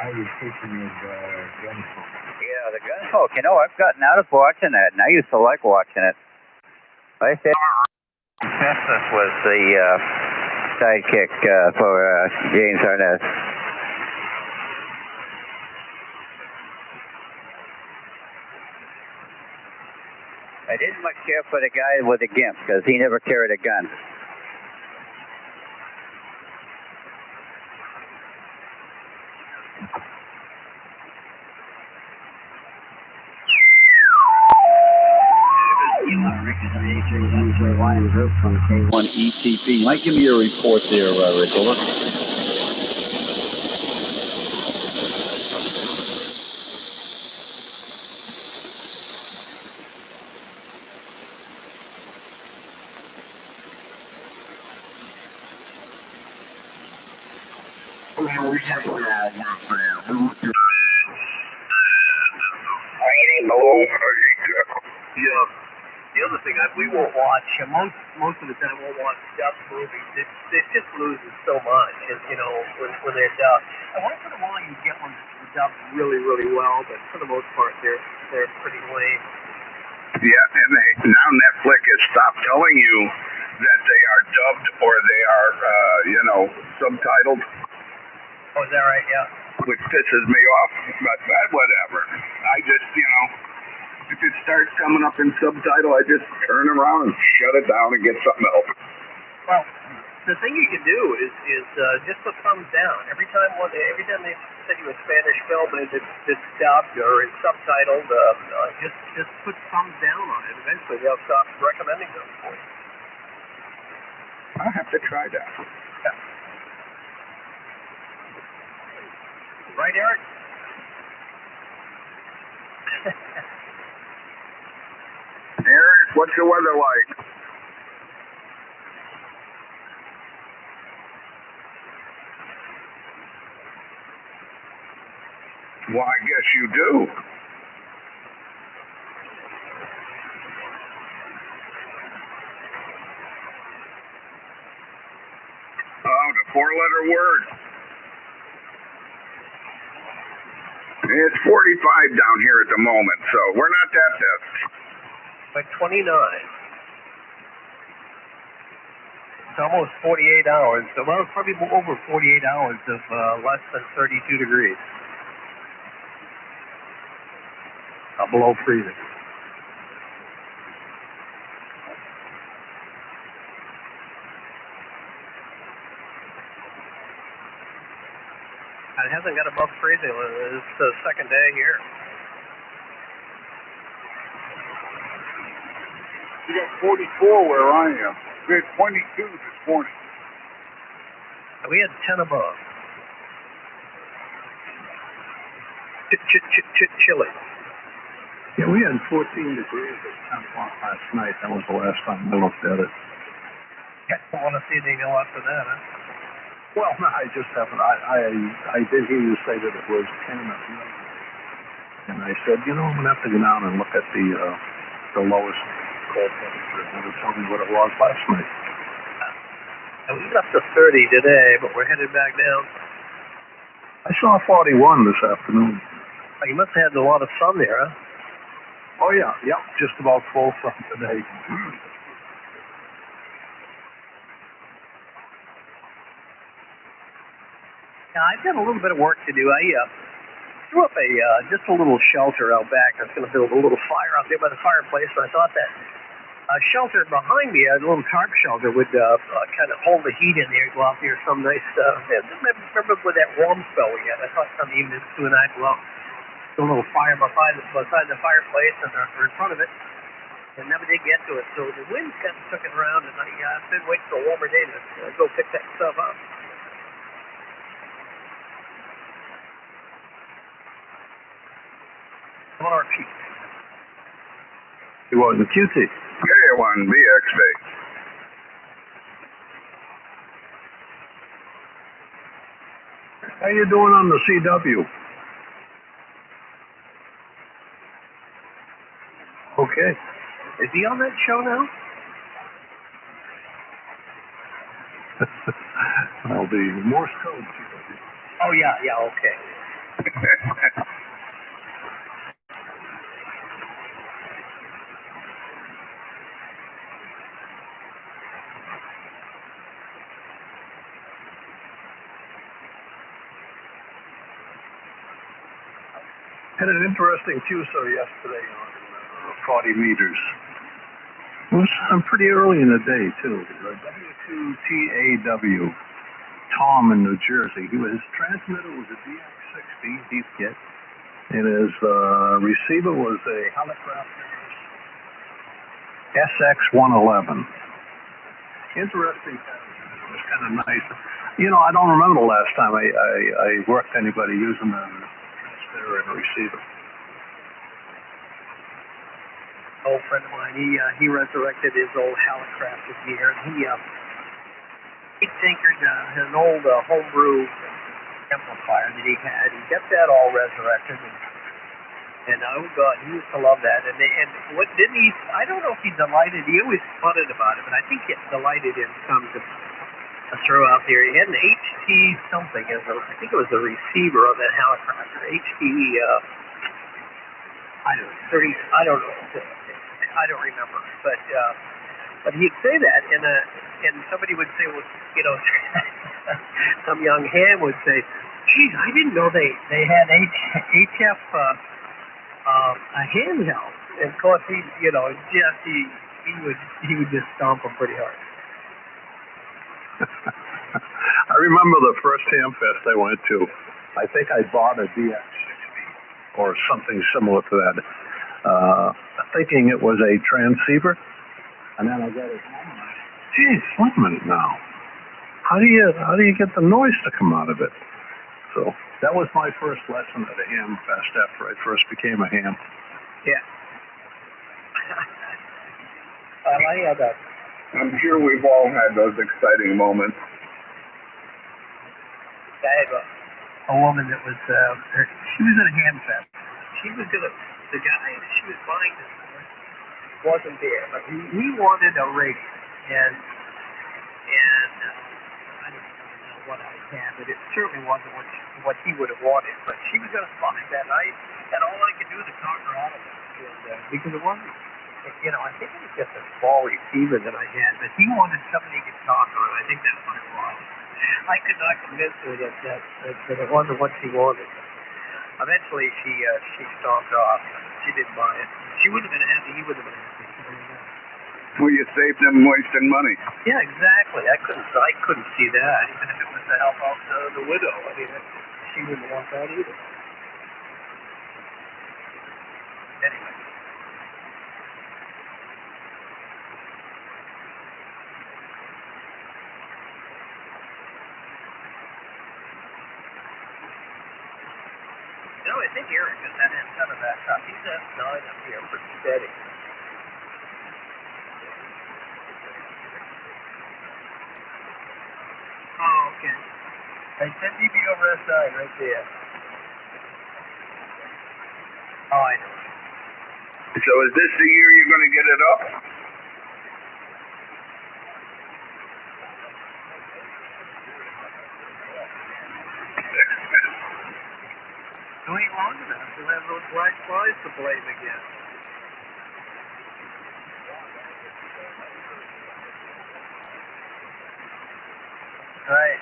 I was thinking of Gunsmoke. Yeah, the Gunsmoke. You know, I've gotten out of watching that, and I used to like watching it. I said Festus was the sidekick for James Arness. I didn't much care for the guy with the gimp because he never carried a gun. From K1 ETP. You might give me your report there, Rick. Over. Yeah. The other thing, we won't watch, most of the time we'll watch dubbed movies. It just loses so much, you know, when they're dubbed. And once in a while you get one that's dubbed really, really well, but for the most part they're pretty lame. Yeah, and now Netflix has stopped telling you that they are dubbed or they are, subtitled. Oh, is that right? Yeah. Which pisses me off, but whatever. I just, if it starts coming up in subtitle, I just turn around and shut it down and get something else. Well, the thing you can do is just put thumbs down. Every time they send you a Spanish film that's dubbed or it's subtitled, just put thumbs down on it. Eventually they'll stop recommending them for you. I'll have to try that. Yeah. Right, Eric? Eric, what's the weather like? Well, I guess you do. Oh, the four-letter word. It's 45 down here at the moment, so we're not that pissed. Like 29. It's almost 48 hours. Well, it's probably over 48 hours of less than 32 degrees. Below freezing. It hasn't got above freezing. It's the second day here. You got 44 where I am. We had 22 this morning. We had 10 above. Chilly. Yeah, we had 14 degrees at 10 o'clock last night. That was the last time I looked at it. I don't want to see anything after that, huh? Well, no, I just haven't. I did hear you say that it was 10 at night. And I said, I'm going to have to go down and look at the lowest cold temperature. And it'll tell me what it was last night. And we got to 30 today, but we're headed back down. I saw 41 this afternoon. Oh, you must have had a lot of sun there, huh? Oh, yeah. Yep. Just about full sun today. Yeah, I've got a little bit of work to do. I threw up just a little shelter out back. I was going to build a little fire out there by the fireplace, and I thought that shelter behind me, a little tarp shelter, would kind of hold the heat in there, go out there, some nice remember with that warm spell we had, I thought some evenings, Sue and I go out, a little fire beside the fireplace and or in front of it, and never did get to it. So the wind kind of took it around, and I've been waiting for a warmer day to go pick that stuff up. Come on, RP. You want the QT? K1 BXB. How you doing on the CW? Okay. Is he on that show now? Well, the Morse code CW. Oh, yeah, okay. Had an interesting QSO yesterday on 40 meters. It was pretty early in the day, too. W2TAW, Tom in New Jersey. His transmitter was a DX60 Heath kit, and his receiver was a Hallicraft SX111. Interesting. It was kind of nice. You know, I don't remember the last time I worked anybody using a transmitter and a receiver. Old friend of mine, he resurrected his old Hallicraft gear, and he tinkered an old homebrew amplifier that he had. He got that all resurrected, and oh God, he used to love that. And what didn't he? I don't know if he delighted. He always sputtered about it, but I think he delighted in some to throw out there. He had an HT something as I think it was the receiver on that Hallicraft, or HT. I don't know. I don't remember, but he'd say that, and somebody would say, well, you know, some young ham would say, geez, I didn't know they had HF a handheld. And of course, he would just stomp them pretty hard. I remember the first ham fest I went to. I think I bought a DX60 or something similar to that. Thinking it was a transceiver, and then I got it home and I said, geez, wait a minute now. How do you get the noise to come out of it? So that was my first lesson at a ham fest after I first became a ham. Yeah. I had that. I'm sure we've all had those exciting moments. I had a woman that was, she was at a ham fest. She was the guy that she was buying this for wasn't there, but he wanted a rig, and I don't know what I had, but it certainly wasn't what he would have wanted. But she was going to buy that night, and all I could do was talk her out of it, because it wasn't. You know, I think it was just a small receiver that I had, but he wanted somebody he could talk on. I think that's what it was. I could not convince her that it wasn't what she wanted. Eventually, she stomped off. She didn't buy it. She wouldn't have been happy. He wouldn't have been happy. Well, you saved them wasting money. Yeah, exactly. I couldn't see that, even if it was to help out the widow. I mean, she wouldn't want that either. Anyway. No, I think Eric is that antenna back up. He's S9 up here, pretty steady. Oh, okay. Hey, 10 dB over S9 right there. Oh, I know. So is this the year you're going to get it up? No, ain't long enough. We'll have those black flies to blame again. Right.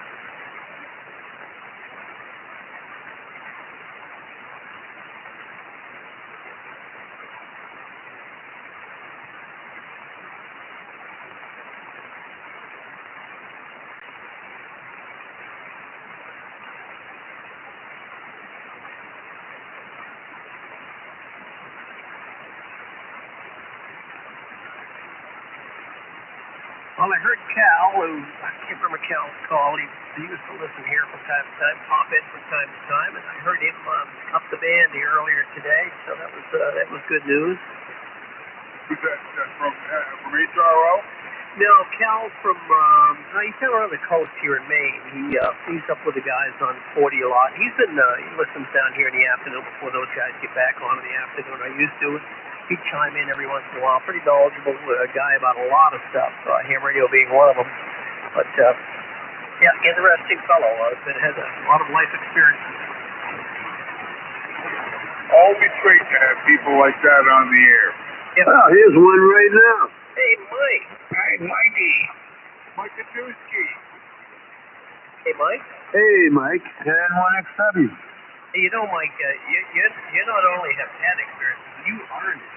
Well, I heard Cal, who, I can't remember Cal's call, he used to listen here from time to time, pop in from time to time, and I heard him up the band here earlier today, so that was good news. Who's that from HRO? No, Cal from, he's down around the coast here in Maine. He's up with the guys on 40 a lot. He listens down here in the afternoon before those guys get back on in the afternoon. I used to. He'd chime in every once in a while. Pretty knowledgeable guy about a lot of stuff, ham radio being one of them. But, yeah, interesting fellow. Has a lot of life experience. always great to have people like that on the air. Oh, here's one right now. Hey, Mike. Hi, Mikey. Mike Katuski. Hey, Mike. Hey, Mike. 10-1XW. Hey, you know, Mike, you not only have had experience, you earned it.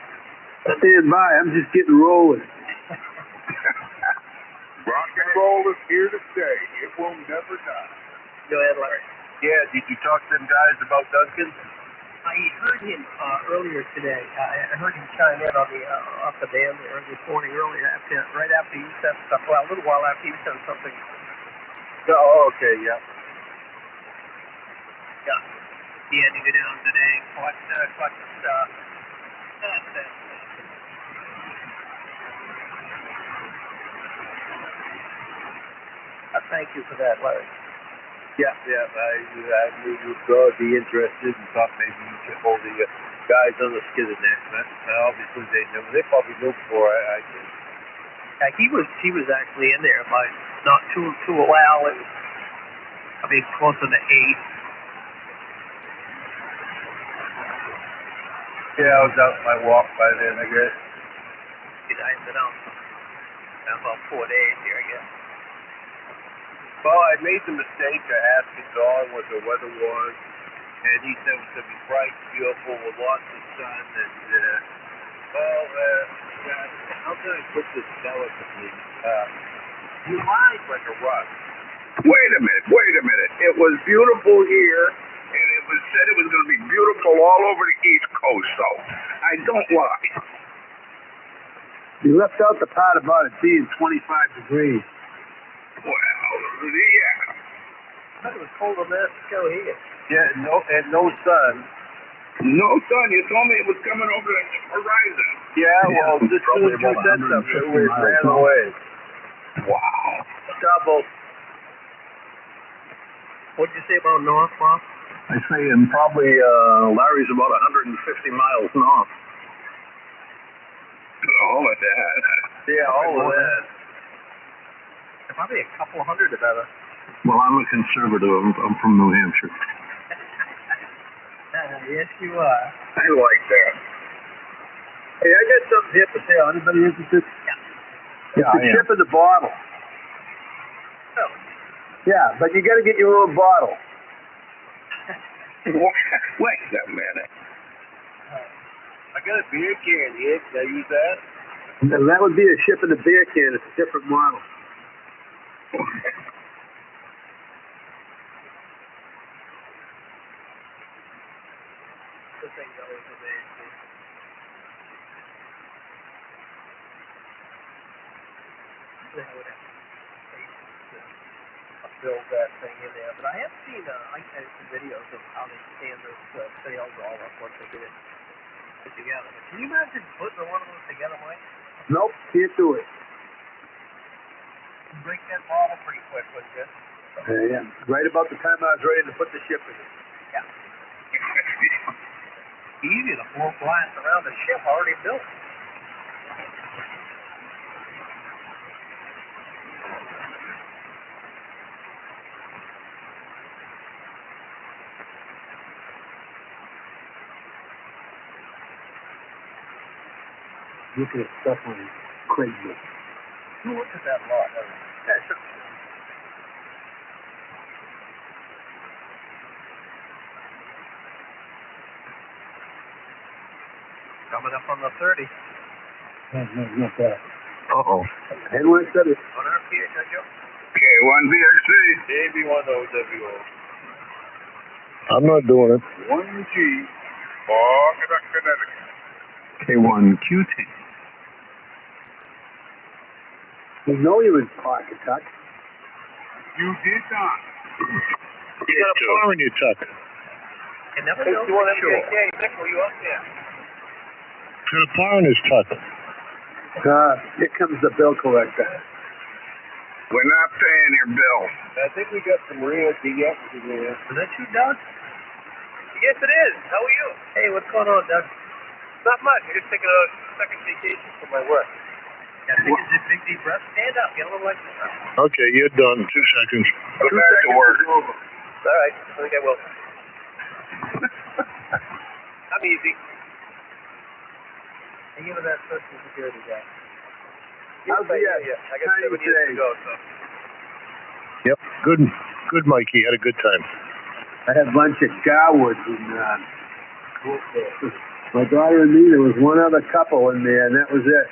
Stand by. I'm just getting rolling. Rock and roll is here to stay. It will never die. Go ahead, Larry. Yeah, did you talk to them guys about Duncan? I heard him earlier today. I heard him chime in on the off the band this morning earlier, right after you said stuff. Well, a little while after you said something. Oh, okay, yeah. Yeah. He had to go down today and caught the stuff. Thank you for that, Larry. Yeah, I knew you would be interested and thought maybe you could hold the guys on the skid next. Obviously, they probably knew before I did. Yeah, he was actually in there by not too a while. It was, I mean, closer to 8. Yeah, I was out my walk by then, I guess. I've been out about 4 days here, I guess. Well, I made the mistake of asking Don what the weather was, and he said it was going to be bright, beautiful, with lots of sun, and, how can I put this delicately? You lied like a rug. Wait a minute. It was beautiful here, and it was said it was going to be beautiful all over the East Coast, though. I don't lie. You left out the part about it being 25 degrees. Well, yeah. It was colder than that to go here. Yeah, no sun. No, son, you told me it was coming over the horizon. Yeah, well, just as soon as you said something, it ran away. Wow. Double. What'd you say about north, Bob? I say, and probably Larry's about 150 miles north. All of that. Yeah, all of that. Probably a couple hundred of better. Well, I'm a conservative. I'm from New Hampshire. Yes, you are. I like that. Hey, I got something here for sale. Anybody interested? Yeah. It's a chip in the bottle. Oh. Yeah, but you got to get your own bottle. Wait a minute. I got a beer can here. Can I use that? No, that would be a ship in a beer can. It's a different model. The thing's always amazing. They would have to build that thing in there. But I have seen some videos of how they stand those sails all up once they get it put together. But can you imagine putting one of those together, Mike? Nope, can't do it. You break that bottle pretty quick, wouldn't you? Yeah. Right about the time I was ready to put the ship in it. Yeah. Easy to blow glass around a ship already built. Looking at stuff on Craigslist. You look at that lot, doesn't you? Yeah, sure. Coming up on the 30. Not that. Uh-oh. And when I said it, On our pier, Joe? K1VXC. AB1OWO. I'm not doing it. 1G. Bogota, Connecticut. K1QT. you know you're in pocket, Tuck. You did not. You got a bar in your tuck. You never know for sure. Nick, were you up there? Got a bar in his tuck. Here comes the bill collector. We're not paying your bill. I think we got some real DX in there. Is that you, Doug? Yes, it is. How are you? Hey, what's going on, Doug? Not much. I'm just taking a second vacation from my work. Yeah, take a big deep breath. Stand up. Get a little exercise. Okay, you're done. 2 seconds. Go back to work. All right. I think I will. I'm easy. I give it that Social Security guy. How's the, Yeah. I got 7 years today? to go, so. Yep. Good, Mikey. Had a good time. I had lunch at Garwood and my daughter and me, there was one other couple in there and that was it.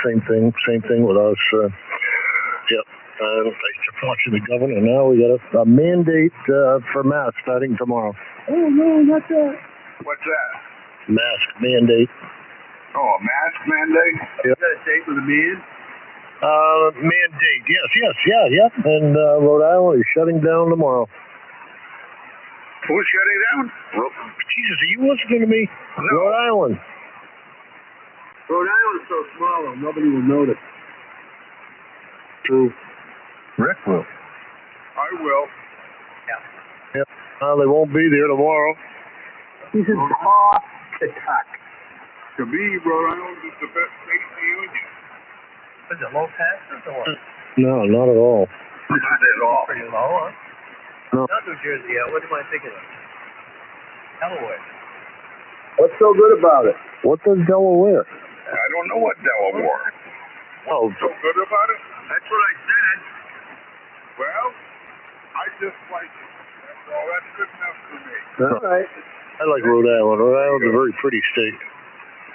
Same thing with us. Yep. I was watching the governor. Now we got a mandate for masks starting tomorrow. Oh no, not that. What's that? Mask mandate. Oh, a mask mandate? Is that a date with a man? Mandate. Yes. And Rhode Island is shutting down tomorrow. Who's shutting down? Jesus, are you listening to me? No. Rhode Island. Rhode Island's so small, nobody will notice. True. Rick will. I will. They won't be there tomorrow. He's in Pawcatuck. To me, Rhode Island is the best state in the union. Is it low taxes or what? No, not at all. Not at all. Pretty low, huh? No. Not New Jersey, what am I thinking of? Delaware. What's so good about it? What does Delaware? I don't know what Delaware. Oh, So good about it? That's what I said. Well, I just like it. That's all. That's good enough for me. All right. I like Rhode Island. Rhode Island's a very pretty state.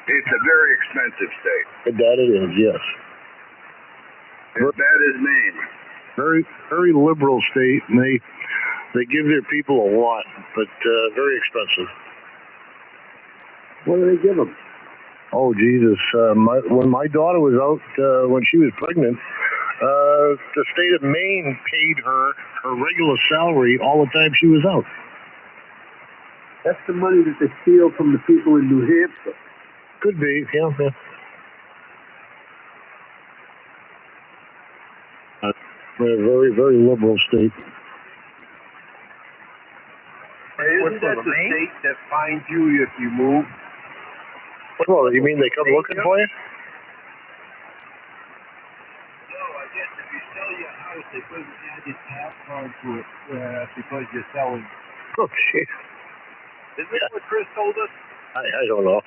It's a very expensive state. That it is, yes. As bad as Maine. Very liberal state, and they give their people a lot, but very expensive. What do they give them? Oh, Jesus. When my daughter was out, when she was pregnant, the state of Maine paid her regular salary all the time she was out. That's the money that they steal from the people in New Hampshire. Could be, yeah. We're a very, very liberal state. Isn't that the state that finds you if you move? Well, you mean they come looking for you? No, I guess if you sell your house, they couldn't add your tax onto it because you're selling. Oh, jeez. Isn't that what Chris told us? I don't know.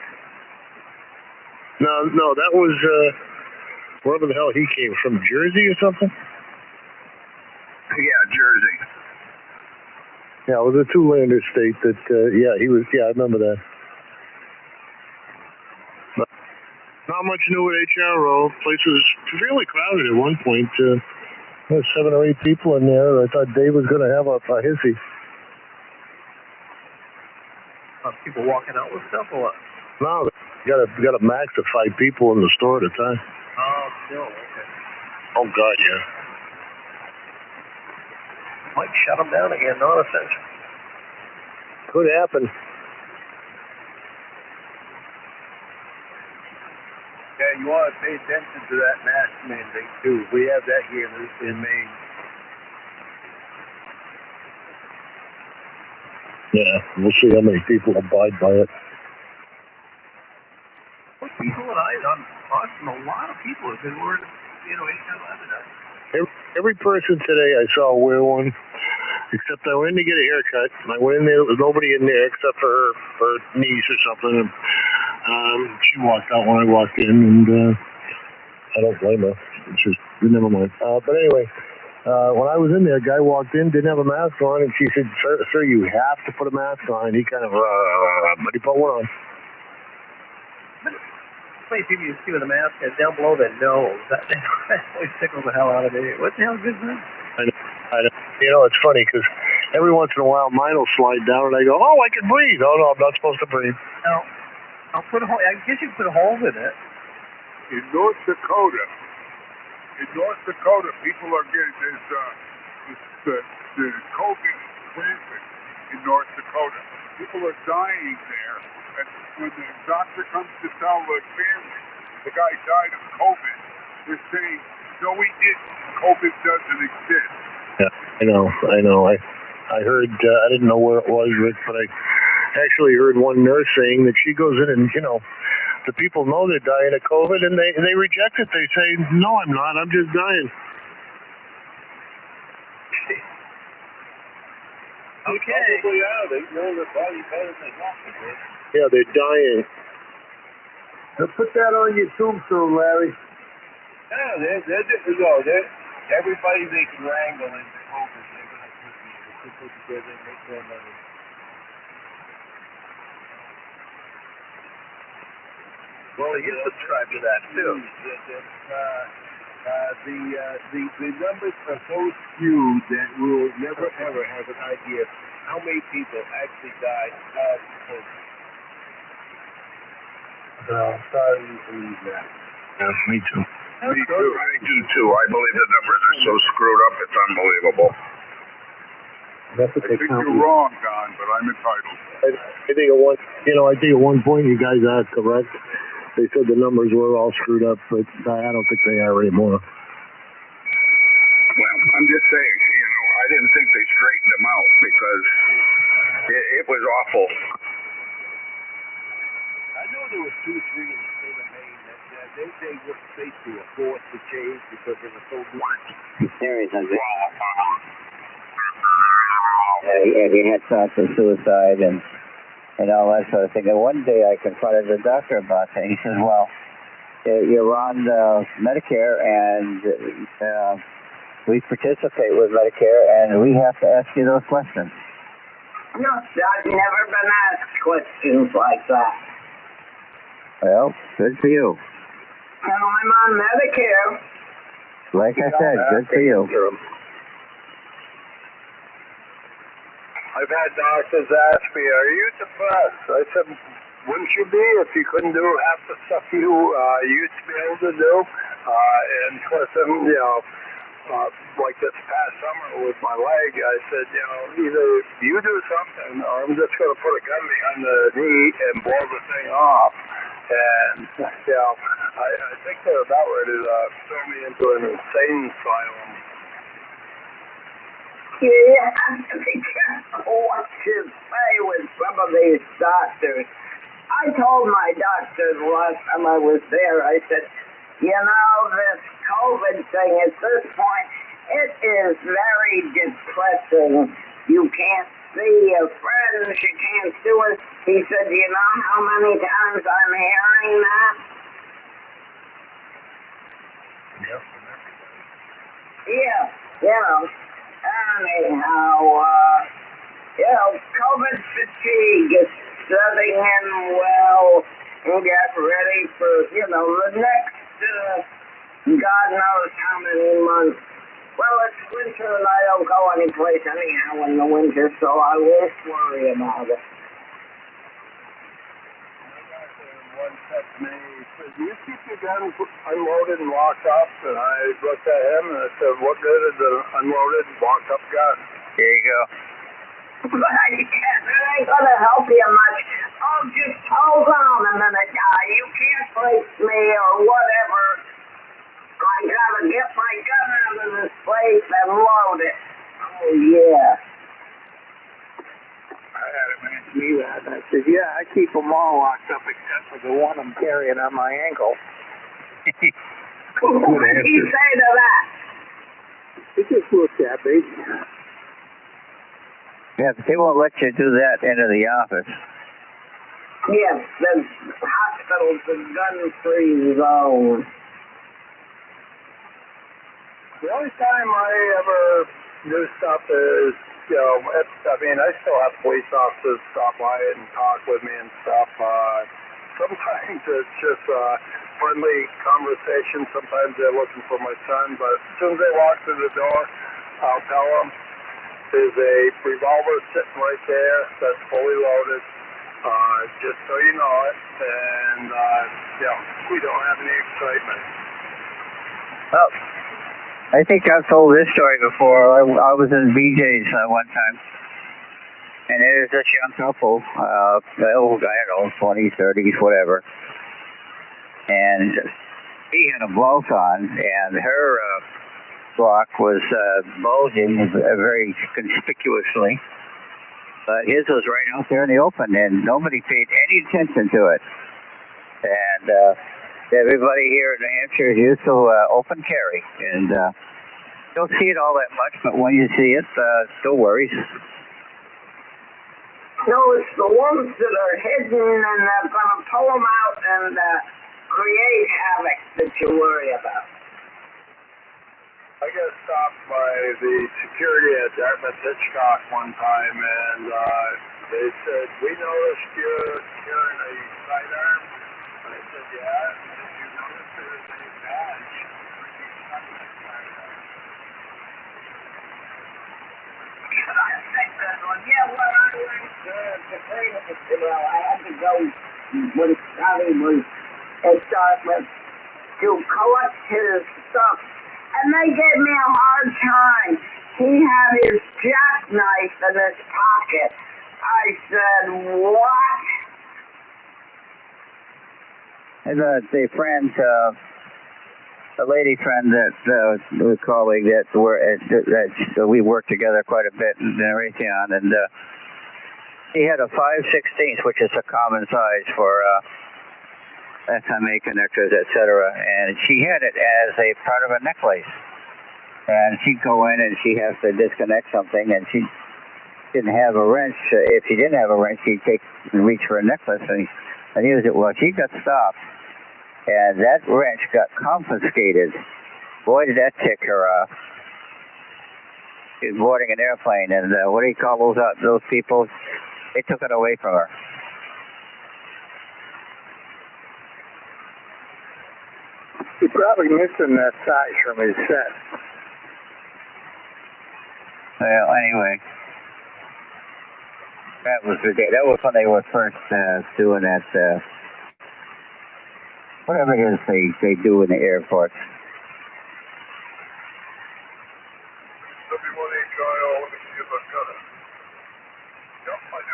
No, that was, wherever the hell he came from, Jersey or something? Yeah, Jersey. Yeah, it was a two-lander state that, I remember that. But not much new at HRO. Place was really crowded at one point. There was 7 or 8 people in there. I thought Dave was going to have a hissy. People walking out with stuff or what? No, got a max of 5 people in the store at a time. Oh, still, okay. Oh, God, yeah. Might shut them down again, non-essential. Could happen. Yeah, you want to pay attention to that mask mandate too. We have that here in Maine. Yeah, we'll see how many people abide by it. People that I'm talking, a lot of people have been wearing, Every person today I saw wear one, except I went in to get a haircut. And I went in there, there was nobody in there except for her niece or something. And, she walked out when I walked in, and I don't blame her. It's just, never mind. But anyway, when I was in there, a guy walked in, didn't have a mask on, and she said, sir, you have to put a mask on. And he kind of, but he put one on. Many people you see with a mask and down below their nose. That always tickles the hell out of me. What the hell is that? I know. You know, it's funny because every once in a while mine will slide down and I go, oh, I can breathe. Oh, no, I'm not supposed to breathe. No. I'll put a hole. I guess you can put a hole in it. In North Dakota, people are getting the COVID rampant in North Dakota. People are dying there. And when the doctor comes to tell the family the guy died of COVID, they're saying, no, he didn't. COVID doesn't exist. Yeah, I know. I heard, I didn't know where it was, Rick, but I actually heard one nurse saying that she goes in and, the people know they're dying of COVID and they reject it. They say, no, I'm not. I'm just dying. Okay. Probably are. They know their body better than nothing, man. Yeah, they're dying. Now put that on your tombstone, Larry. Yeah, they're everybody they can wrangle into COVID, they're gonna put together and make more money. Well, you subscribe to that too. The numbers are so skewed that we'll never ever have an idea how many people actually died of COVID. So, sorry to believe that. Yeah, me too. Me too. I do too. I believe the numbers are so screwed up, it's unbelievable. That's what I they think count. you're wrong, Don, but I'm entitled. I think at one point you guys are correct. They said the numbers were all screwed up, but I don't think they are anymore. Well, I'm just saying, I didn't think they straightened them out because it was awful. I know there was 2 or 3 in the state of Maine that they were basically forced to change because they were so good. There is a and he had thoughts of suicide and all that sort of thing. And one day I confronted the doctor about that. He says, well, you're on Medicare and we participate with Medicare and we have to ask you those questions. No, I've never been asked questions like that. Well, good for you. Well, I'm on Medicare. Like I said, good for you. I've had doctors ask me, are you depressed? I said, wouldn't you be if you couldn't do half the stuff you used to be able to do? And of course, like this past summer with my leg, I said, either you do something or I'm just going to put a gun behind the knee and blow the thing off. And, I think they're about ready to throw me into an insane asylum. You have to be careful what you say with some of these doctors. I told my doctor the last time I was there, I said, this COVID thing at this point, it is very depressing. You can't see your friends, you can't do it. He said, you know how many times I'm hearing that? Yep. Yeah, anyhow, COVID fatigue is setting in well and get ready for, the next, God knows how many months. Well, it's winter and I don't go anyplace anyhow in the winter, so I won't worry about it. One said to me, he said, do you keep your guns unloaded and locked up? And I looked at him and I said, what good is an unloaded, locked up gun? Here you go. But it ain't gonna help you much. Oh, just hold on a minute, guy. You can't place me or whatever. I gotta get my gun out of this place and load it. Oh, yeah. I had him ask me that, and I said, yeah, I keep them all locked up except for the one I'm carrying on my ankle. What did he say to that? He just looked at me. Yeah, but they won't let you do that into the office. Yes, the hospital's a gun-free zone. The only time I ever do stuff is, I still have police officers stop by and talk with me and stuff. Sometimes it's just friendly conversation. Sometimes they're looking for my son, but as soon as they walk through the door, I'll tell them there's a revolver sitting right there that's fully loaded, just so you know it. And, we don't have any excitement. Well, I think I've told this story before. I was in BJ's one time, and there's this young couple, old guy, I don't know, 20s, 30s, whatever, and he had a blouse on, and her frock was bulging very conspicuously, but his was right out there in the open, and nobody paid any attention to it. And everybody here in New Hampshire is used to open carry, and don't see it all that much, but when you see it, no worries. No, it's the ones that are hidden and they're gonna pull them out and create havoc that you worry about. I got stopped by the security at Dartmouth Hitchcock one time, and they said, "We noticed you're carrying a sidearm." I said, "Yeah." Did you notice there's a badge? Yeah, well, I went to play well, I had to go when Scotty was at Dartmouth to collect his stuff. And they gave me a hard time. He had his jackknife in his pocket. I said, what? And the friend, a lady friend that a colleague that we worked together quite a bit in Raytheon, and he had a 5/16, which is a common size for SMA connectors, etc. And she had it as a part of a necklace. And she'd go in and she has to disconnect something, and she didn't have a wrench. If she didn't have a wrench, she'd take and reach for a necklace and use it. Well, she got stopped, and that wrench got confiscated. Boy, did that tick her off. She was boarding an airplane, and what do you call those people? They took it away from her. You're probably missing that size from his set. Well, anyway, that was the day. That was when they were first doing that. Whatever it is they do in the airports. W1HIO, let me see if I've got it. Yep, I do.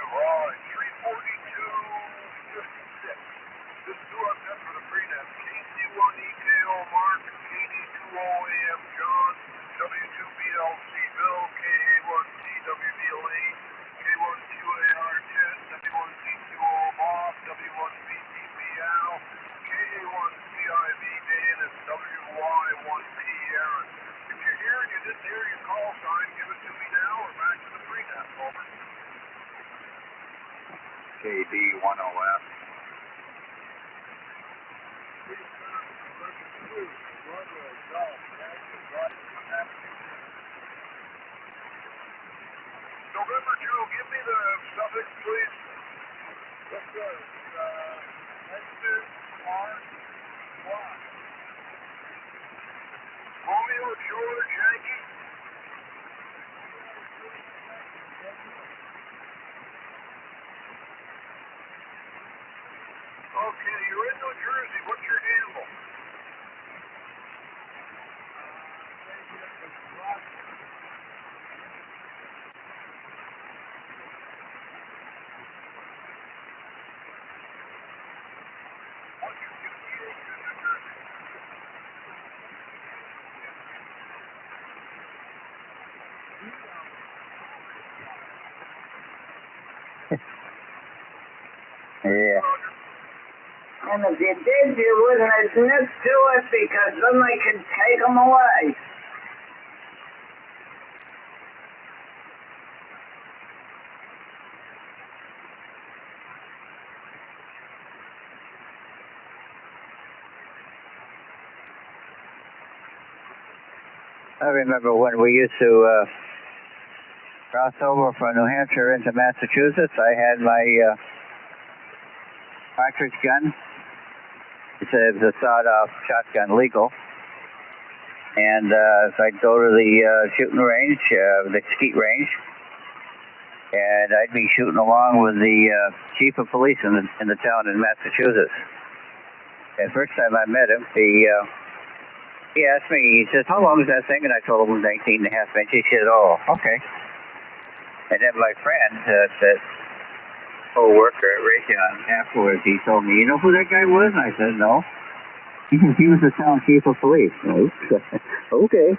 342.56. This is who I've got for the pre-net. KC1EKO Mark, KD20AM John, W2BLC Bill, KA1TWBLA, K1QAR10, W1CQO Bob, W1BTBL, KA1CIV Dan, and WY1P Aaron. If you're here and you didn't hear your call sign, give it to me now or back to the pre-net, over. KD10F. November 2, give me the suffix, please. Yes, sir. Heston Mark Y. Romeo George Yankee. Okay, you're in New Jersey. What's your handle? Yeah. And if you did, you wouldn't admit to it because then they could take them away. I remember when we used to cross over from New Hampshire into Massachusetts. I had my cartridge gun. It's a sawed-off shotgun, legal. And I'd go to the shooting range, the skeet range, and I'd be shooting along with the chief of police in the town in Massachusetts. And first time I met him, he asked me, he says, "How long is that thing?" And I told him it was 19 and a half inches. He said, "Oh, okay." And then my friend, that co-worker at Raytheon, afterwards, he told me, "You know who that guy was?" And I said, "No." He said, "He was the town chief of police." Okay.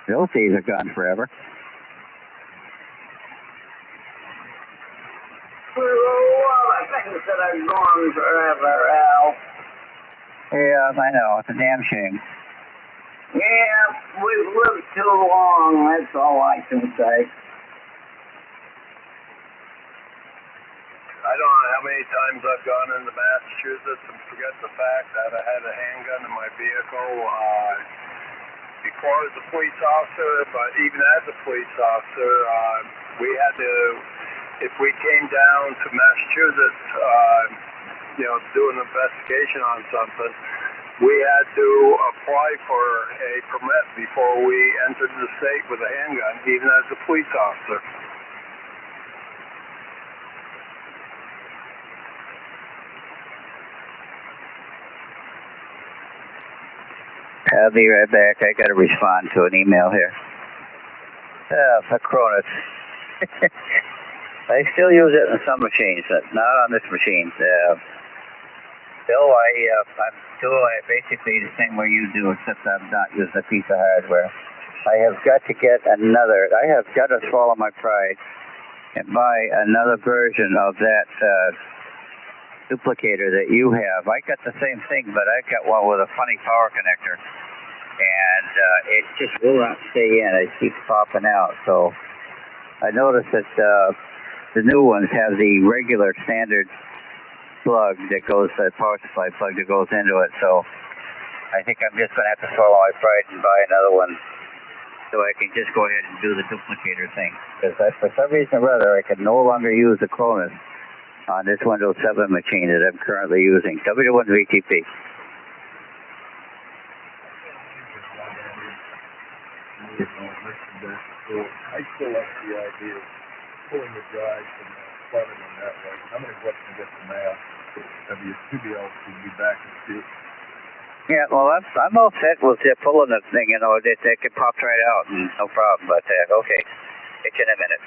Those days are gone forever. There's a lot of things that are gone forever, Al. Yeah, I know. It's a damn shame. Yeah, we've lived too long, that's all I can say. I don't know how many times I've gone into Massachusetts and forget the fact that I had a handgun in my vehicle before I was a police officer, but even as a police officer, we had to, if we came down to Massachusetts, do an investigation on something, we had to apply for a permit before we entered the state with a handgun, even as a police officer. I'll be right back. I got to respond to an email here. For Cronus. I still use it in some machines, but not on this machine. Still, I'm doing basically the same way you do, except I'm not using a piece of hardware. I have got to get another. I have got to swallow my pride and buy another version of that duplicator that you have. I got the same thing, but I got one with a funny power connector. And it just will not stay in. It keeps popping out. So I noticed that the new ones have the regular standard plug that goes, the power supply plug that goes into it. So I think I'm just going to have to swallow my pride and buy another one so I can just go ahead and do the duplicator thing. Because for some reason or other, I can no longer use the Cronus on this Windows 7 machine that I'm currently using. W1VTP. I still like the idea of pulling the drives and plugging them that way. I'm going to go up and get the mail. WTBL will be back in the field. Yeah, well, I'm all set with pulling the thing, it pops right out, and no problem, but okay. Catch you in a minute.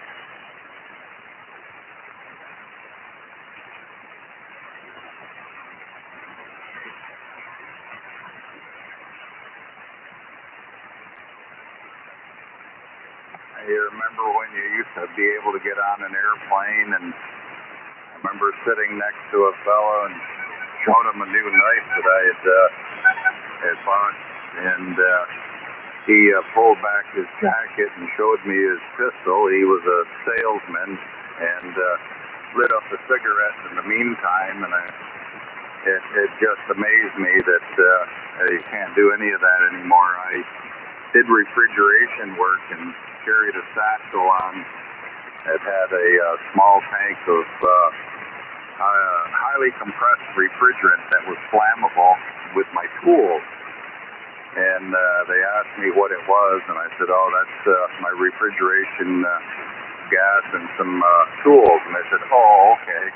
I remember when you used to be able to get on an airplane, and I remember sitting next to a fellow and showed him a new knife that I had bought, and he pulled back his jacket and showed me his pistol. He was a salesman and lit up a cigarette in the meantime, and it just amazed me that you can't do any of that anymore. I did refrigeration work and carried a satchel on that had a small tank of highly compressed refrigerant that was flammable with my tools. And they asked me what it was, and I said, oh, that's my refrigeration gas and some tools. And they said, oh, okay.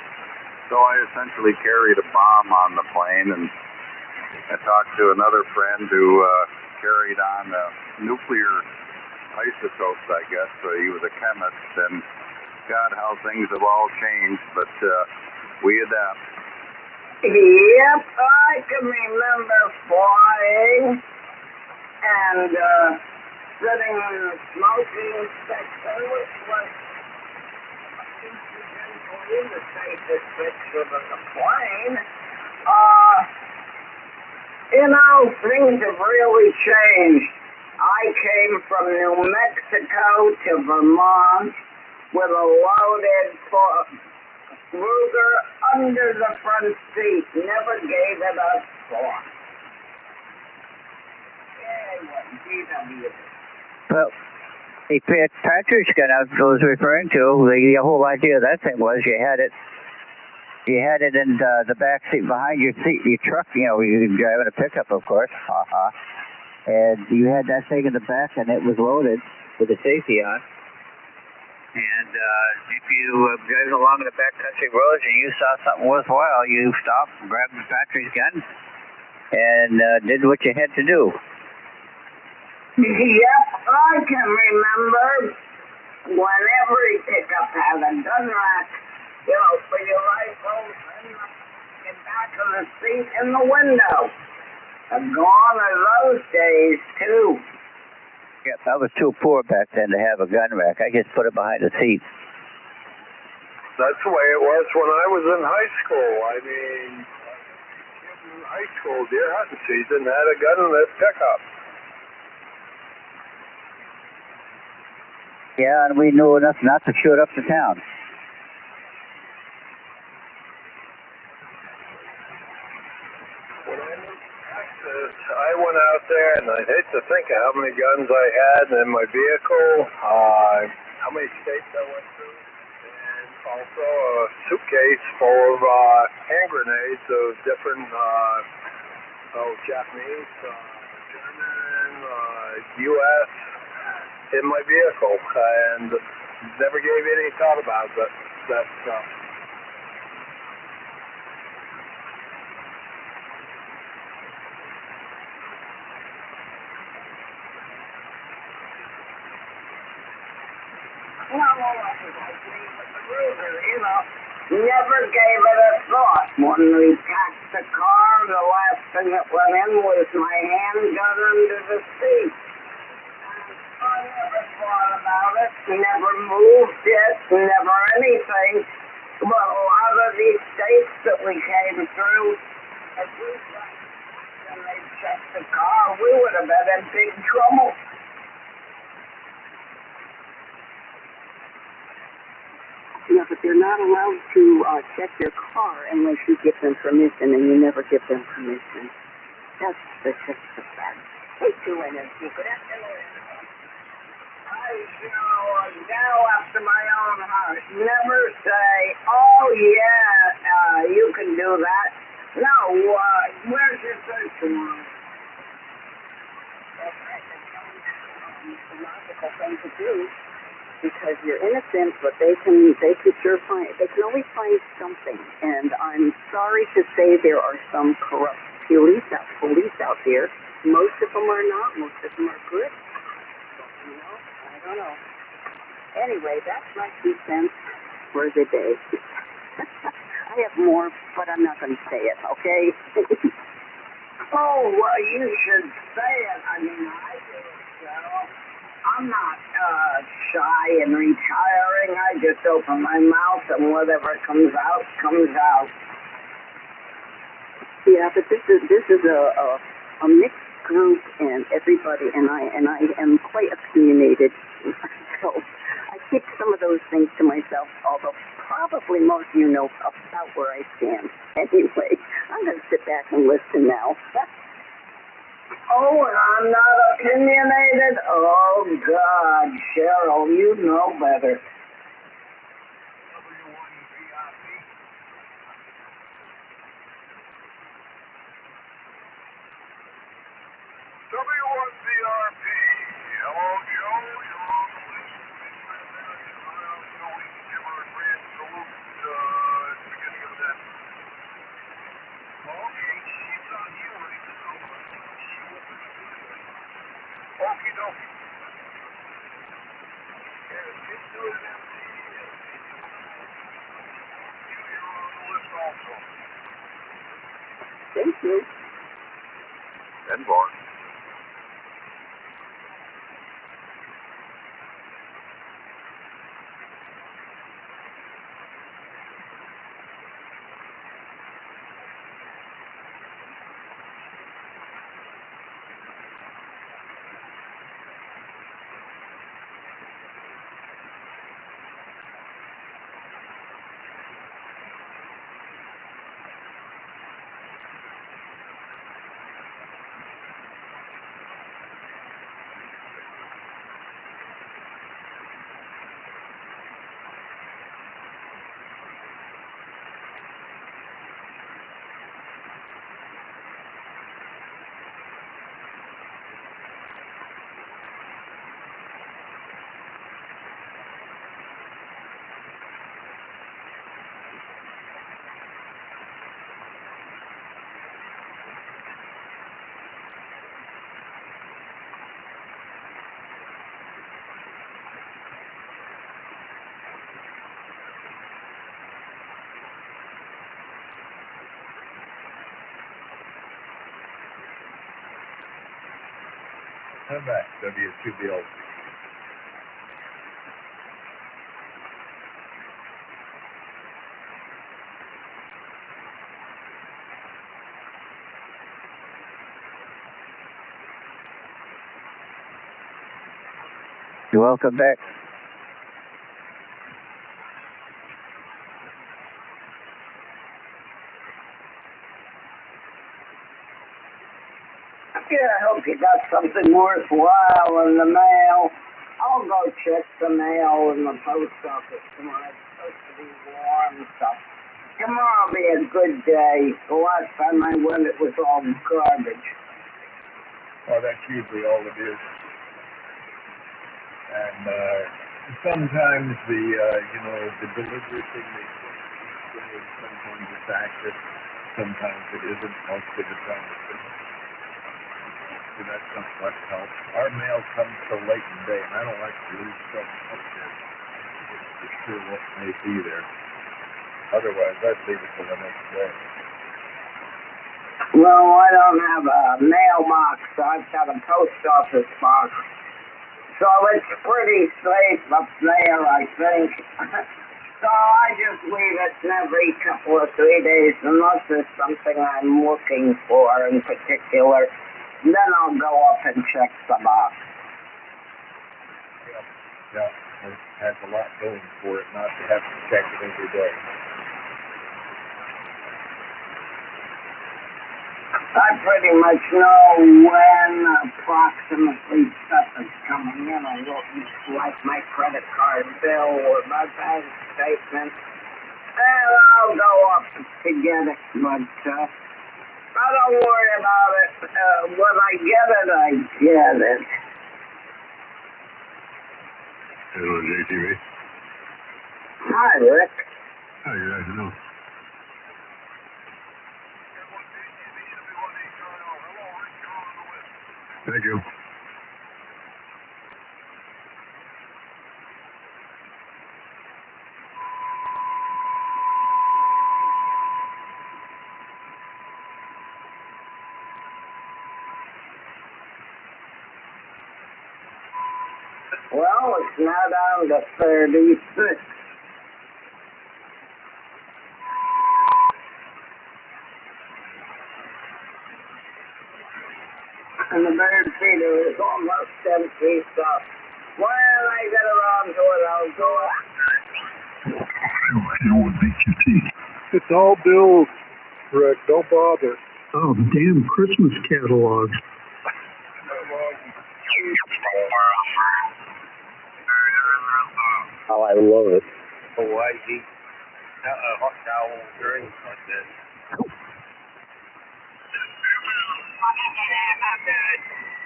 So I essentially carried a bomb on the plane, and I talked to another friend who carried on nuclear isotopes, I guess. So he was a chemist, and God, how things have all changed, but we adapt. Yep, I can remember flying and sitting in the smoking section, which was, you didn't believe the safest picture of the plane. Things have really changed. I came from New Mexico to Vermont with a loaded Ruger under the front seat. Never gave it a thought. Well, Patrick's I was referring to, the whole idea of that thing was you had it in the back seat behind your seat, your truck, you're driving a pickup, of course. And you had that thing in the back, and it was loaded with the safety on. And if you were driving along the backcountry roads and you saw something worthwhile, you stopped, grabbed the Patrick's gun, and did what you had to do. Yep, I can remember when every pickup had a gun rack, for your rifle and the back of the seat in the window. Gone are those days, too. Yep, I was too poor back then to have a gun rack. I just put it behind the seat. That's the way it was when I was in high school. I mean, kids in high school, deer hunting season, had a gun in their pickup. Yeah, and we knew enough not to shoot up the town. When I moved to Texas, I went out there, and I'd hate to think of how many guns I had in my vehicle, how many states I went through, and also a suitcase full of hand grenades of different, Japanese, German, U.S. in my vehicle, and never gave any thought about that stuff. Never gave it a thought. When we packed the car, the last thing that went in was my handgun under the seat. I never thought about it, never moved it, never anything. But a lot of these states that we came through, if we and they checked the car, we would have been in big trouble. Yeah, but they're not allowed to check your car unless you give them permission, and you never give them permission. That's just the fact. Hey, NMC, good afternoon. I, a gal after my own heart. Never say, oh yeah, you can do that. No, where's your search warrant? That's right. It's the logical thing to do. Because you're innocent, but they can sure find, they can always find something. And I'm sorry to say there are some corrupt police out there. Most of them are not. Most of them are good. But, I don't know. Anyway, that's my 2 cents for the day. I have more, but I'm not going to say it, okay? Oh, well, you should say it. I mean, I do it, so. I'm not shy and retiring. I just open my mouth and whatever comes out, comes out. Yeah, but this is a mixed group, and everybody, and I am quite opinionated. So I keep some of those things to myself, although probably most of you know about where I stand. Anyway, I'm going to sit back and listen now. Oh, and I'm not opinionated? Oh, God, Cheryl, you know better. W1VRP. Hello, Joe. You're on the list. So we can give her a grand salute at the beginning of that. Okay, she's on you right now. Okie dokie. Yeah, she's doing an MC. You're on the list also. Thank you. And Bart. Come back, W2BL. You're welcome back. you got something worthwhile in the mail. I'll go check the mail in the post office tomorrow. It's supposed to be warm stuff. Tomorrow will be a good day. The last time I went, it was all garbage. Well, that's usually all it is. And sometimes the delivery thing they say, sometimes it's accurate, sometimes it isn't. Most of the time it isn't. So that's not much help. Our mail comes so late in the day, and I don't like to leave stuff up there just for sure what may be there. Otherwise, I'd leave it till the next day. Well, I don't have a mailbox. I've got a post office box. So it's pretty safe up there, I think. So I just leave it every couple of 3 days, unless there's something I'm looking for in particular. Then I'll go up and check the box. Yeah, it has a lot going for it not to have to check it every day. I pretty much know when approximately stuff is coming in. I look like my credit card bill or my bank statement, and I'll go up to get it. But I don't worry about it. When I get it, I get it. Hello, JTV. Hi, Rick. How you guys doing? Thank you. Well, it's now down to 36. And the bird feeder is almost empty, so when I get around to it, I'll do it. You would beat your teeth. It's all billed, Rick. Don't bother. Oh, damn Christmas catalogs. Oh, I love it. Hawaii, hot towel, drinks like this.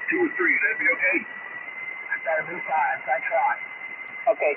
2 or 3, that'd be okay? I've got to do 5. I try. Okay.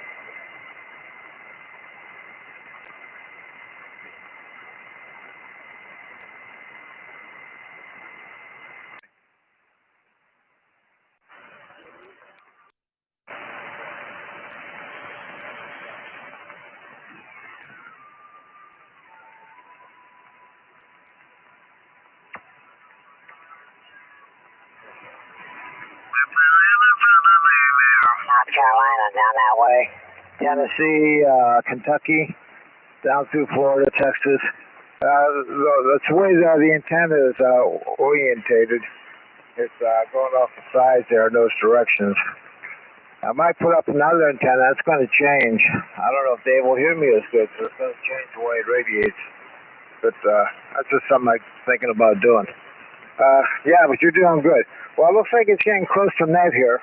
Carolina down that way, Tennessee, Kentucky, down through Florida, Texas. That's the way the antenna is orientated. It's going off the sides there in those directions. I might put up another antenna. That's going to change. I don't know if Dave will hear me as good, so it's going to change the way it radiates. But that's just something I'm thinking about doing. Yeah, but you're doing good. Well, it looks like it's getting close to net here.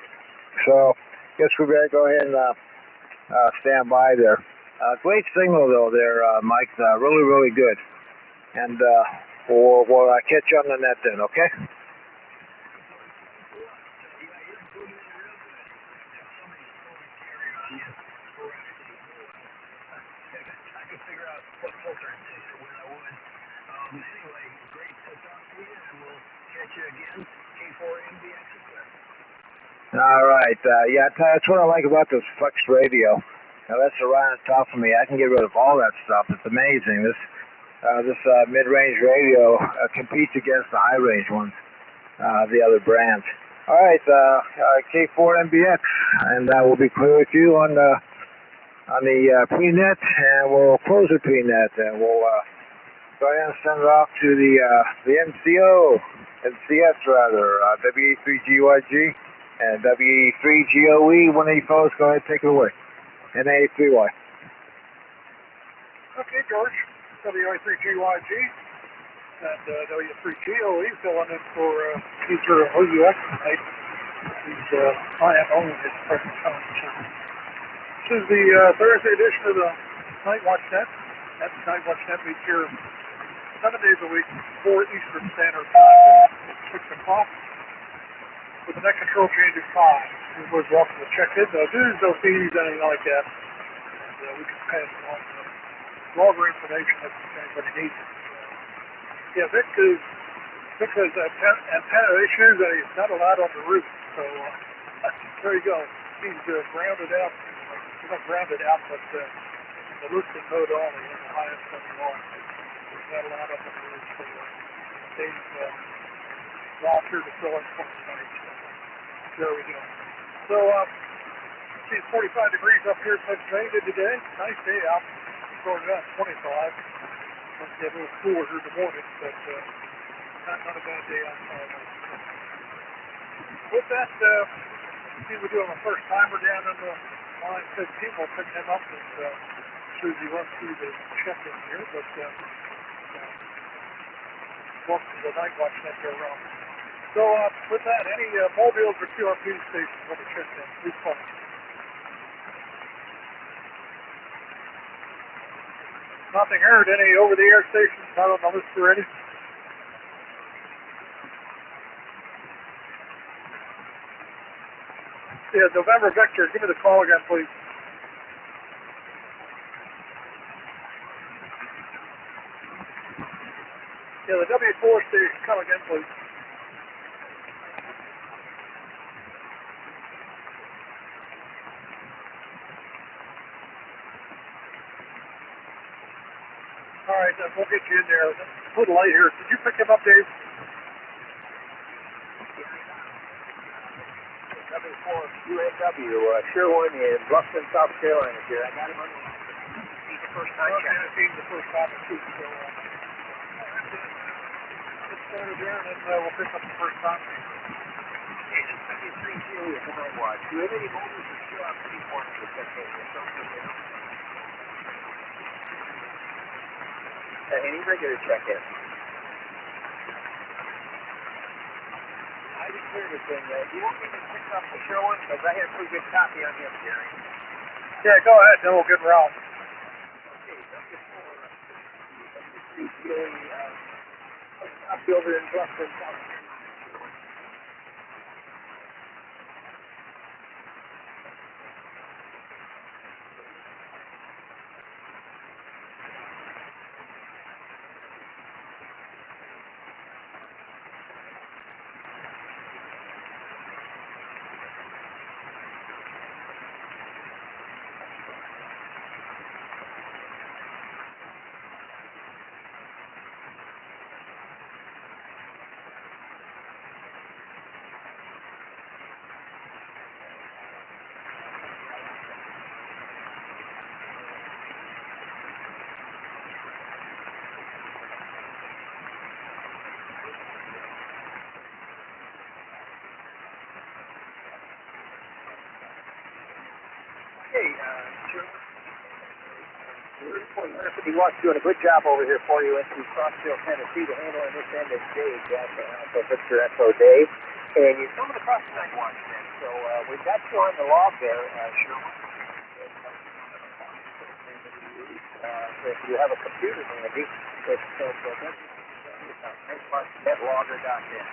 So guess we better go ahead and stand by there. Great signal though there, Mike. Really, really good. And we'll catch you on the net then, okay? Anyway, great to talk to you, and we'll catch you again. K4MBX. All right. Yeah, that's what I like about this Flex radio. Now that's right on top of me. I can get rid of all that stuff. It's amazing. This mid-range radio competes against the high-range ones, the other brands. All right, K4MBX, and we'll be clear with you on the pre-net, and we'll close the pre-net, and we'll go ahead and send it off to the NCS rather, WE3GYG and WE3GOE. One of you fellows, go ahead and take it away. NA3Y. Okay, George. WE3GYG. And W3GOE filling in for Keeper OUX tonight. He's IMO in his present time. So this is the Thursday edition of the Night Watch Net. That Night Watch Net meets here 7 days a week, 4 Eastern Standard Time, 6 o'clock. With the net control change at 5. Everybody's welcome to check in. No dues, no fees, anything like that. And we can pass along longer information if anybody needs it. Yeah, Vic has antenna issues and he's not allowed on the roof. So there you go. He's grounded out. He's not grounded out, but the roof's in mode only in the highest of the line. He's not allowed up on the roof. So Dave volunteered to fill in for tonight. There we go. So see, it's 45 degrees up here in Pennsylvania today. Nice day out. Started out 25. Let's get a little cooler here in the morning, but not a bad day outside. With that, see, we're doing a first timer down in the line 15. We'll pick him up as soon as he runs through the check-in here. But welcome to the Night Watch Net here, Ron. So with that, any mobiles or QRP stations want to check in, please call. Nothing heard. Any over-the-air stations not on the list already? Yeah, November Vector, give me the call again, please. Yeah, the W4 station, come again, please. All right, we'll get you in there. It's a little light here. Did you pick him up, Dave? W4 UNW, Sherwin in Bluffton, South Carolina. Here, I got him on the line. He's the first time check. He's the first time to shoot. So get started there, and then we'll pick up the first time. Hey, this W3GOE at the Night Watch. Do you have any moments of QRP points to check in or something else? Any regular check-in? I didn't hear anything. Do you want me to pick up the Sherwin? Because I had a pretty good copy on him, Jerry. Yeah, go ahead, then we'll get around. Okay, W4 copy over in Bluffton, South Carolina. He was doing a good job over here for you into Crossville, Tennessee, to handling this end of Dave, Alpha Victor Echo Dave. And you're coming across the Night Watch then. So we've got you on the log there, Sherwin. So if you have a computer handy, it's nightwatchnetLogger.net.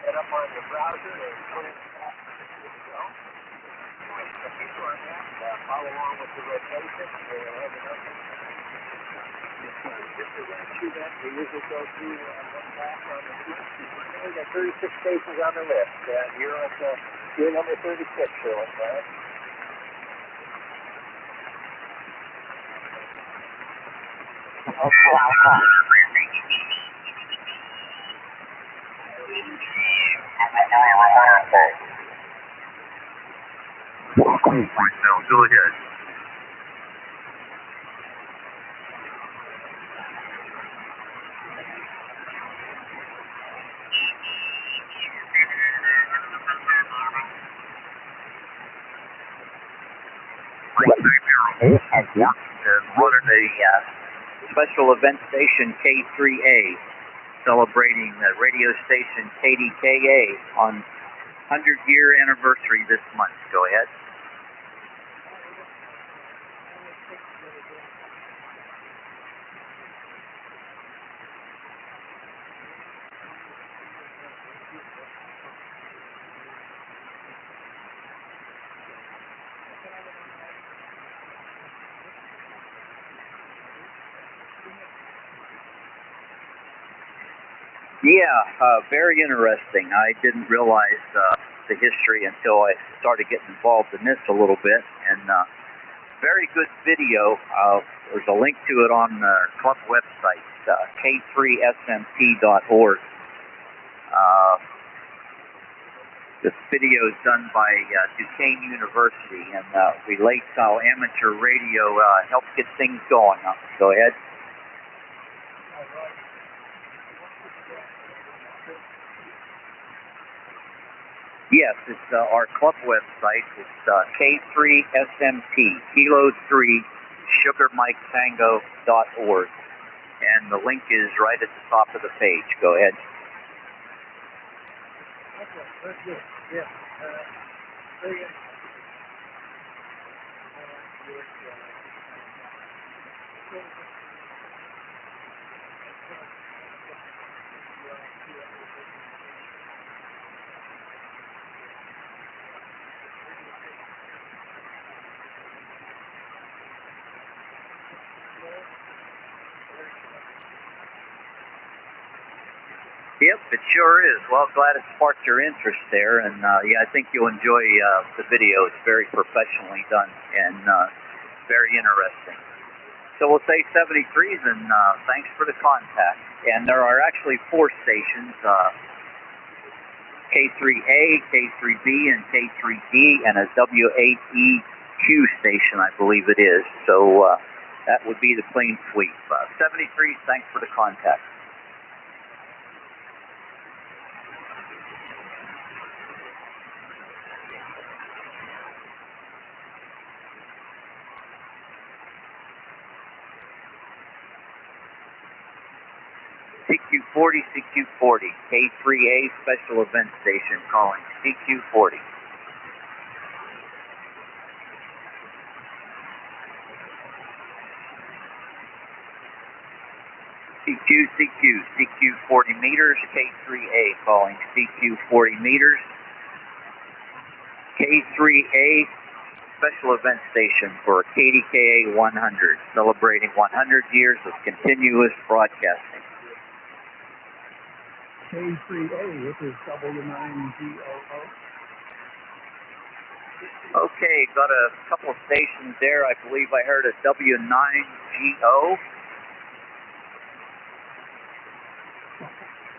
Head up on your browser and put in follow along with the rotation. Just to run through that, we usually go through one class on the list. We got 36 stations on the list. You're at you're number 36, Sherwin, right? No, go ahead. And running a Special Event Station K3A, celebrating the radio station KDKA on 100-year anniversary this month. Go ahead. Yeah, very interesting. I didn't realize the history until I started getting involved in this a little bit. And very good video. There's a link to it on the club website, k3smt.org. This video is done by Duquesne University and relates how amateur radio helps get things going. Go ahead. Yes, it's our club website. It's K3SMT, Kilo 3, Sugar Mike Tango.org. And the link is right at the top of the page. Go ahead. That's good. Yeah. Very good. Yep, it sure is. Well, glad it sparked your interest there, and yeah, I think you'll enjoy the video. It's very professionally done and very interesting. So we'll say 73s, and thanks for the contact. And there are actually 4 stations, K3A, K3B, and K3D, and a W8EQ station, I believe it is. So that would be the clean sweep. 73s, thanks for the contact. CQ40, CQ40, K3A Special Event Station calling CQ40. CQ 40 meters, K3A calling CQ 40 meters. K3A Special Event Station for KDKA 100, celebrating 100 years of continuous broadcasting. K3A, this is W9GOO. Okay, got a couple of stations there. I believe I heard a W9GO.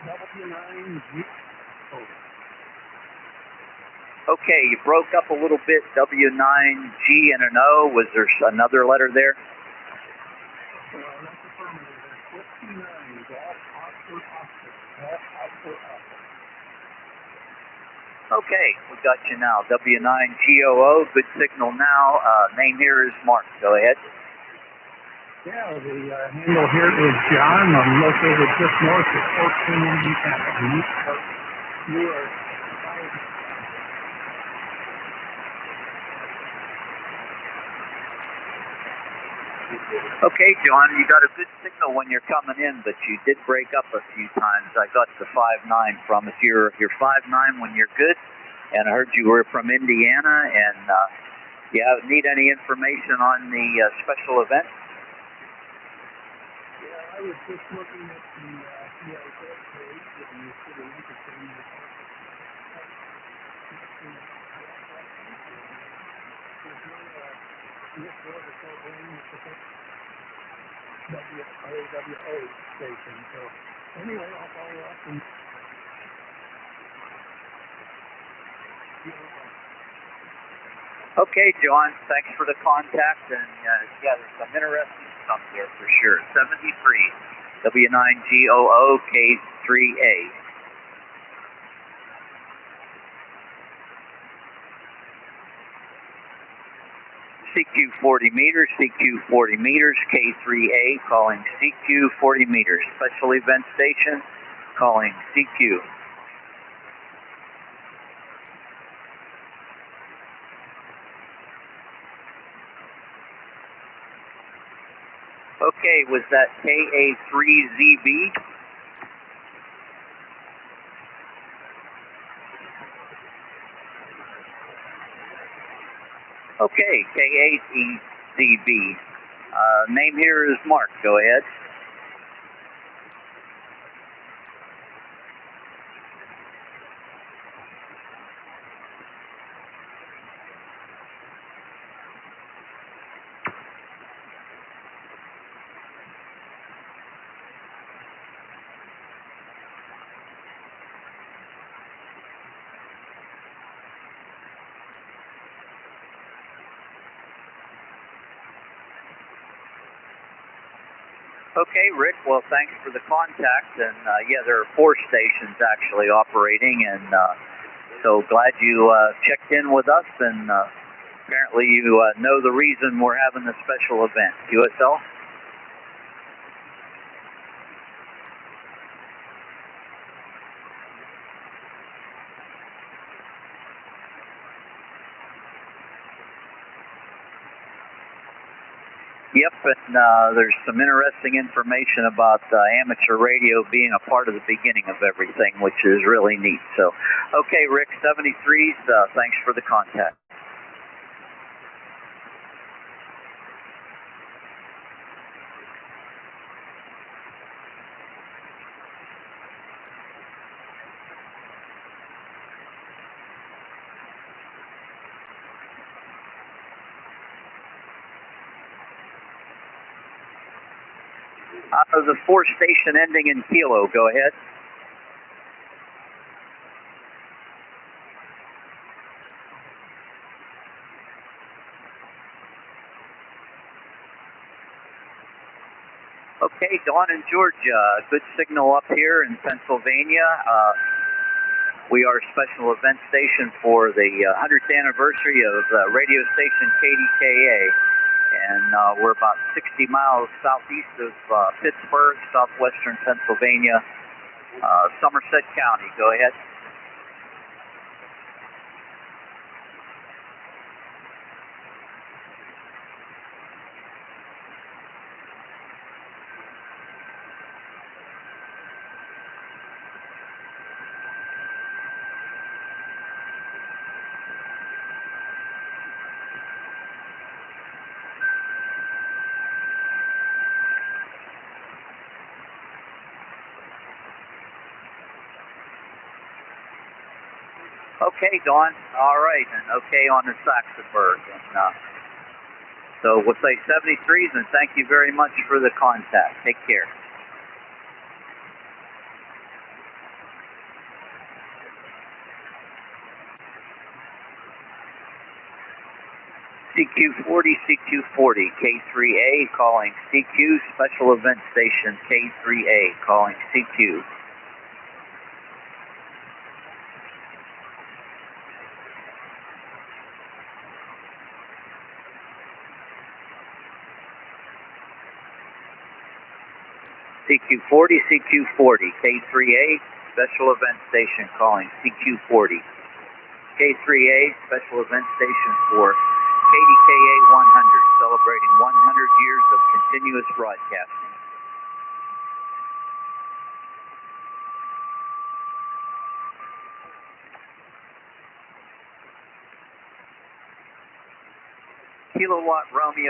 W9GO. Okay, you broke up a little bit. W9G and an O. Was there another letter there? That's affirmative. 59, Golf Oscar Oscar. Golf Oscar Oscar. Okay, we got you now. W9GOO, good signal now. Name here is Mark. Go ahead. Yeah, the handle here is John. I'm located just north of Fort King, Indiana. You are Okay, John, you got a good signal when you're coming in, but you did break up a few times. I got the 5-9 from it. You're 5-9 when you're good, and I heard you were from Indiana, and you need any information on the special event? Yeah, I was just looking at the CIS page, and you should be interested in the WOWO station. So anyway, I'll follow up and Okay, John, thanks for the contact, and yeah, there's some interesting stuff there for sure. 73, W9GOO, K3A. CQ 40 meters, CQ 40 meters, K3A calling CQ 40 meters. Special event station calling CQ. Okay, was that KA3ZB? Okay, K8EZB. Name here is Mark. Go ahead. Okay, Rick, well, thanks for the contact. And yeah, there are 4 stations actually operating, and so glad you checked in with us. And apparently you know the reason we're having this special event. QSL? Yep, and there's some interesting information about amateur radio being a part of the beginning of everything, which is really neat. So, okay, Rick, 73s, thanks for the contact. The 4 station ending in Kilo, go ahead. Okay, Dawn in Georgia, good signal up here in Pennsylvania. We are a special event station for the 100th anniversary of radio station KDKA. And we're about 60 miles southeast of Pittsburgh, southwestern Pennsylvania, Somerset County. Go ahead. Okay, Dawn. All right, and okay on the Saxonburg. And so we'll say 73s, and thank you very much for the contact. Take care. CQ40, CQ40, K3A calling CQ, special event station K3A calling CQ. CQ40, CQ40, K3A, special event station calling CQ40. K3A, special event station for KDKA 100, celebrating 100 years of continuous broadcasting. Kilowatt Romeo